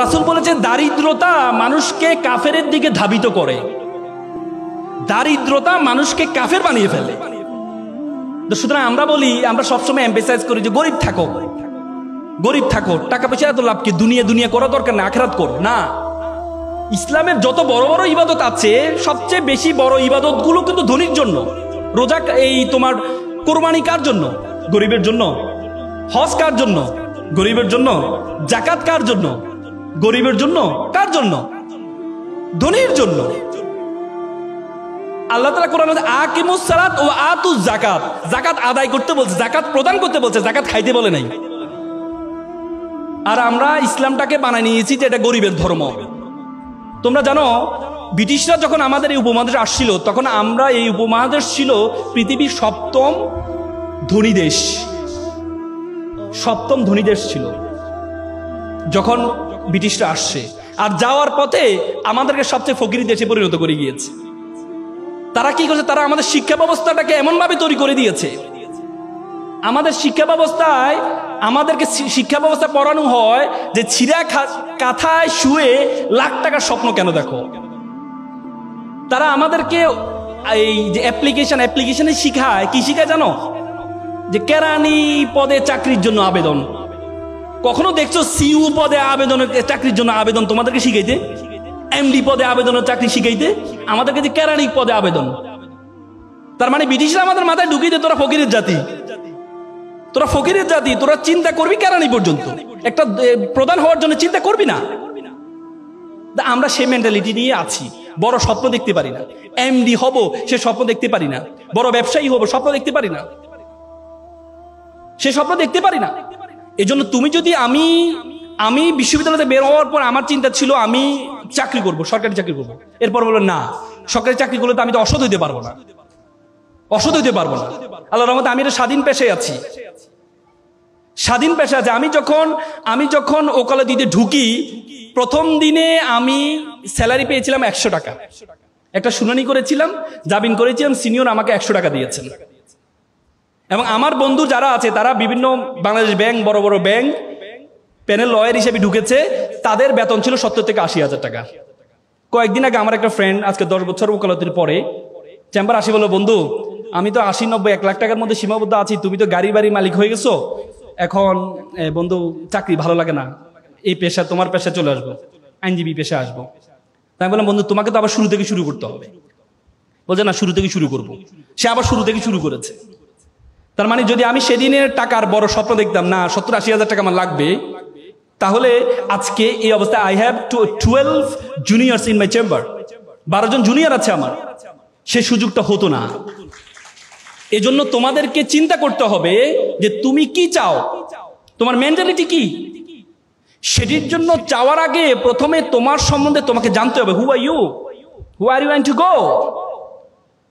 রাসূল বলেছে দারিদ্রতা মানুষকে কাফেরের দিকে ধাবিত করে, দারিদ্রতা মানুষকে কাফের বানিয়ে ফেলে। সুতরাং আমরা বলি, আমরা সবসময় এমফাসাইজ করি যে গরিব থাকো, গরিব থাকো, টাকা পয়সা এত লাভ কি, দুনিয়া দুনিয়া করা দরকার না, আখিরাত করো না। ইসলামের যত বড় বড় ইবাদত আছে সবচেয়ে বেশি বড় ইবাদত গুলো কিন্তু ধনীর জন্য। রোজা, এই তোমার কোরবানি কার জন্য? গরিবের জন্য। হজ কার জন্য? গরিবের জন্য। যাকাত কার জন্য? গরিবের জন্য। কার জন্য? ধনীর জন্য। আল্লাহ তাআলা কোরআনে আকিমুস সালাত ওয়া আতুজ যাকাত, যাকাত আদায় করতে বলছে, যাকাত প্রদান করতে বলছে, যাকাত খাইতে বলে নাই। আর আমরা ইসলামটাকে বানাই নিয়েছি যে এটা গরিবের ধর্ম। তোমরা জানো ব্রিটিশরা যখন আমাদের এই উপমহাদেশে আসছিল তখন আমরা, এই উপমহাদেশ ছিল পৃথিবীর সপ্তম ধনী দেশ, সপ্তম ধনী দেশ ছিল যখন ব্রিটিশরা আসছে। আর যাওয়ার পথে আমাদেরকে সবচেয়ে ফকিরি দেশে পরিণত করে গিয়েছে। তারা কি করছে? তারা আমাদের শিক্ষা ব্যবস্থাটাকে এমনভাবে তৈরি করে দিয়েছে, আমাদের শিক্ষা ব্যবস্থায় আমাদেরকে শিক্ষা ব্যবস্থা পড়ানো হয় যে ছিঁড়া কাঁথায় শুয়ে লাখ টাকার স্বপ্ন কেন দেখো। তারা আমাদেরকে এই যে অ্যাপ্লিকেশনে শিখায়, কি শিখায় জানো? যে কেরানি পদে চাকরির জন্য আবেদন। কখনো দেখছো সিইও পদে আবেদনের চাকরির জন্য আবেদন তোমাদেরকে শিখাইতে? এমডি পদে আবেদনের চাকরি শিখাইতে? আমাদেরকে যে কেরানি পদে আবেদন। তার মানে ব্রিটিশরা আমাদের মাথায় ঢুকিয়ে দেয় তোরা ফকিরের জাতি, তোরা ফকিরের জাতি, তোরা চিন্তা করবি কেরানি পর্যন্ত, একটা প্রধান হওয়ার জন্য চিন্তা করবি না। আমরা সেই মেন্টালিটি নিয়ে আছি। বড় স্বপ্ন দেখতে পারি না, এমডি হব সে স্বপ্ন দেখতে পারি না, বড় ব্যবসায়ী হব স্বপ্ন দেখতে পারি না, সে স্বপ্ন দেখতে পারি না। এজন্য তুমি যদি, আমি বিশ্ববিদ্যালয়তে বের হওয়ার পর আমার চিন্তা ছিল আমি চাকরি করব, সরকারি চাকরি করব। এরপর বললো না, সরকারি চাকরি করলে তো আমি তো অসৎ হইতে পারবো না, অসৎ হইতে পারবো না। আল্লাহর রহমতে আমি একটা স্বাধীন পেশায় আছি, স্বাধীন পেশা আছে। আমি যখন ওকালতি দিতে ঢুকি প্রথম দিনে আমি স্যালারি পেয়েছিলাম 100 টাকা। একটা শুনানি করেছিলাম, জামিন করেছিলাম, সিনিয়র আমাকে 100 টাকা দিয়েছেন। এবং আমার বন্ধু যারা আছে তারা বিভিন্ন বাংলাদেশ ব্যাংক, বড় বড় ব্যাংক প্যানেল লয়ার হিসেবে ঢুকেছে, তাদের বেতন ছিল 70 থেকে 80,000 টাকা। কয়েকদিন আগে আমার একটা ফ্রেন্ড আজকে 10 বছর ওকালতির পরে চেম্বার আসি, বললো বন্ধু আমি তো 80, 90, 1 লাখ টাকার মধ্যে সীমাবদ্ধ আছি, তুমি তো গাড়ি বাড়ি মালিক হয়ে গেছো, এখন বন্ধু চাকরি ভালো লাগে না, এই পেশা, তোমার পেশা চলে আসবো, আইনজীবী পেশা আসবো। তাই বললাম বন্ধু তোমাকে তো আবার শুরু থেকে শুরু করতে হবে। বলছে না, শুরু থেকে শুরু করবো। সে আবার শুরু থেকে শুরু করেছে। তার মানে যদি আমি সেদিনের টাকার বড় স্বপ্ন দেখতাম না 70-80 হাজার টাকা আমার লাগবে, তাহলে আজকে এই অবস্থায় I have 12 juniors in my chamber, 12 জন জুনিয়র আছে আমার, সে সুযোগটা হতো না। এজন্য তোমাদেরকে চিন্তা করতে হবে যে তুমি কি চাও, তোমার মেন্টালিটি কি। সেটির জন্য চাওয়ার আগে প্রথমে তোমার সম্বন্ধে তোমাকে জানতে হবে। Who are you, who are you want to go,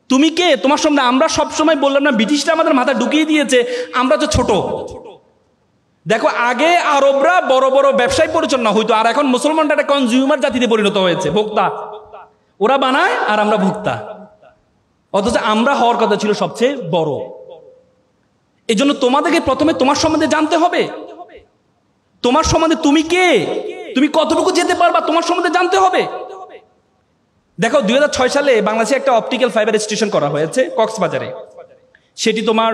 তুমি কে, তোমার সম্বন্ধে। আমরা সবসময় বললাম না ব্রিটিশরা আমাদের মাথা ঢুকিয়ে দিয়েছে আমরা তো ছোট। দেখো আগে আরবরা বড় বড় ব্যবসায়ী পরিচালনা হইতো, আর এখন মুসলমানরা একটা কনজিউমার জাতিতে পরিণত হয়েছে, ভোক্তা। ওরা বানায় আর আমরা ভোক্তা, অথচ আমরা হওয়ার কথা ছিল সবচেয়ে বড়। এই জন্য তোমাদেরকে প্রথমে তোমার সম্বন্ধে জানতে হবে, তোমার সম্বন্ধে তুমি কে, তুমি কতটুকু যেতে পারবা, তোমার সম্বন্ধে জানতে হবে। দেখো 2006 সালে বাংলাদেশে একটা অপটিক্যাল ফাইবার স্টেশন করা হয়েছে কক্সবাজারে। সেটি তোমার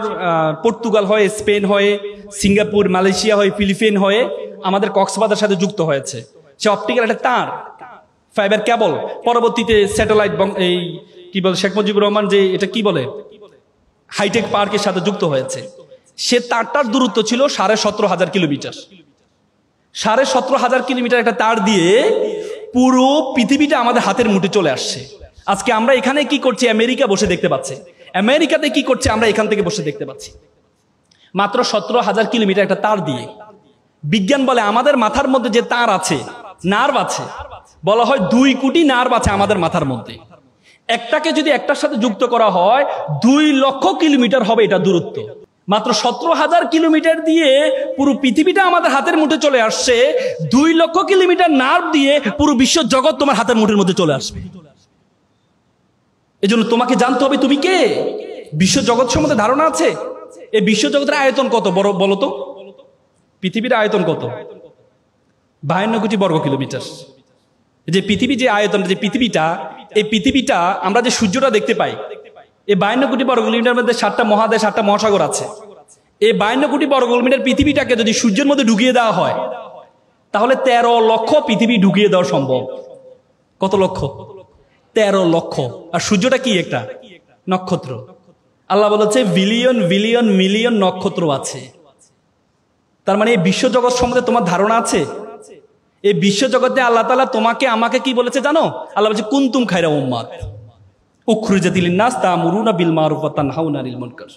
পর্তুগাল হয়ে, স্পেন হয়ে, সিঙ্গাপুর, মালয়েশিয়া হয়ে, ফিলিপিন হয়ে আমাদের কক্সবাজারের সাথে যুক্ত হয়েছে। সে অপটিক্যাল একটা তার, ফাইবার কেবল, পরবর্তীতে স্যাটেলাইট, এই কি বলে শেখ মুজিবুর রহমান যে এটা কি বলে হাইটেক পার্কের সাথে যুক্ত হয়েছে। সে তারটার দূরত্ব ছিল 17,500 কিলোমিটার। 17,500 কিলোমিটার একটা তার দিয়ে পুরো পৃথিবীটা আমাদের হাতের মুঠে চলে আসছে। আজকে আমরা এখানে কি করছি, আমেরিকা বসে দেখতে পাচ্ছে, আমেরিকাতে কি করছে আমরা এখান থেকে বসে দেখতে পাচ্ছি, মাত্র 17,000 কিলোমিটার একটা তার দিয়ে। বিজ্ঞান বলে আমাদের মাথার মধ্যে যে তার আছে, নার্ভ আছে, বলা হয় 2 কোটি নার্ভ আছে আমাদের মাথার মধ্যে। একটাকে যদি একটার সাথে যুক্ত করা হয় 2 লক্ষ কিলোমিটার হবে এটা দূরত্ব। মাত্র 17,000 কিলোমিটার দিয়ে পুরো পৃথিবীটা আমাদের হাতের মুঠে চলে আসছে। 2 লক্ষ কিলোমিটার নার্ভ দিয়ে পুরো বিশ্ব জগৎ তোমার হাতের মুঠের মধ্যে চলে আসবে। এজন্য তোমাকে জানতে হবে তুমি কে, বিশ্ব জগৎ সম্বন্ধে ধারণা আছে। এই বিশ্ব জগতের আয়তন কত বড় বলো তো, পৃথিবীর আয়তন কত? 52 কোটি বর্গ কিলোমিটার। যে পৃথিবী, যে আয়তন, যে পৃথিবীটা, এই পৃথিবীটা আমরা যে সূর্যটা দেখতে পাই, এই 52 কোটি বর্গ কিলোমিটার মধ্যে 7টা মহাদেশ, 7টা মহাসাগর আছে। এই 52 কোটি বর্গ কিলোমিটার পৃথিবীটাকে যদি সূর্যের মধ্যে ঢুকিয়ে দেওয়া হয়, তাহলে 13 লক্ষ পৃথিবী ঢুকিয়ে দেওয়া সম্ভব। কত লক্ষ? 13 লক্ষ। আর সূর্যটা কি? একটা নক্ষত্র। আল্লাহ বলেছে বিলিয়ন বিলিয়ন মিলিয়ন নক্ষত্র আছে। তার মানে এই বিশ্বজগৎ সম্বন্ধে তোমার ধারণা আছে? এই বিশ্বজগতে আল্লাহ তাআলা তোমাকে আমাকে কি বলেছে জানো? আল্লাহ বলছে কুনতুম খায়রা উম্মাত উখরিজাত লিন-নাস তা'মুরুনা বিল মা'রুফ ওয়া তানহাউনা আনিল মুনকার।